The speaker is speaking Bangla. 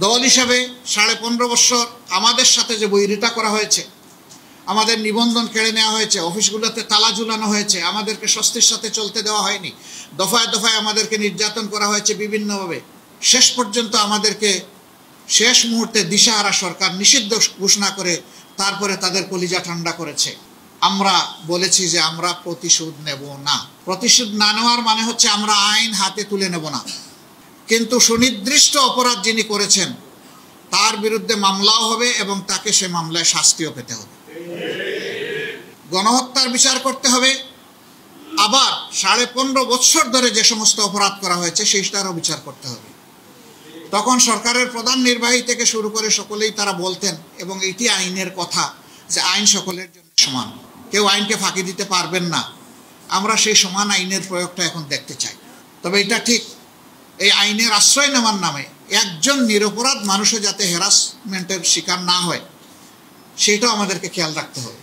দল হিসাবে 15.5 বছর আমাদের সাথে যে বৈরিতা করা হয়েছে, আমাদের নিবন্ধন কেড়ে নেওয়া হয়েছে, অফিসগুলোতে তালা ঝুলানো হয়েছে, আমাদেরকে স্বস্তির সাথে চলতে দেওয়া হয়নি, দফায় দফায় আমাদেরকে নির্যাতন করা হয়েছে বিভিন্নভাবে, শেষ পর্যন্ত আমাদেরকে শেষ মুহূর্তে দিশাহারা সরকার নিষিদ্ধ ঘোষণা করে তারপরে তাদের কলিজা ঠান্ডা করেছে। আমরা বলেছি যে আমরা প্রতিশোধ নেব না। প্রতিশোধ না নেওয়ার মানে হচ্ছে আমরা আইন হাতে তুলে নেব না, কিন্তু সুনির্দিষ্ট অপরাধ যিনি করেছেন তার বিরুদ্ধে মামলাও হবে এবং তাকে সে মামলায় শাস্তিও পেতে হবে। গণহত্যার বিচার করতে হবে, আবার 15.5 বছর ধরে যে সমস্ত অপরাধ করা হয়েছে সেইটারও বিচার করতে হবে। তখন সরকারের প্রধান নির্বাহী থেকে শুরু করে সকলেই তারা বলতেন, এবং এটি আইনের কথা, যে আইন সকলের জন্য সমান, কেউ আইনকে ফাঁকি দিতে পারবেন না। আমরা সেই সমান আইনের প্রয়োগটা এখন দেখতে চাই। তবে এটা ঠিক, এই আইনের আশ্রয় নেওয়ার নামে একজন নিরপরাধ মানুষও যাতে হ্যারাসমেন্টের শিকার না হয় সেটাও আমাদেরকে খেয়াল রাখতে হবে।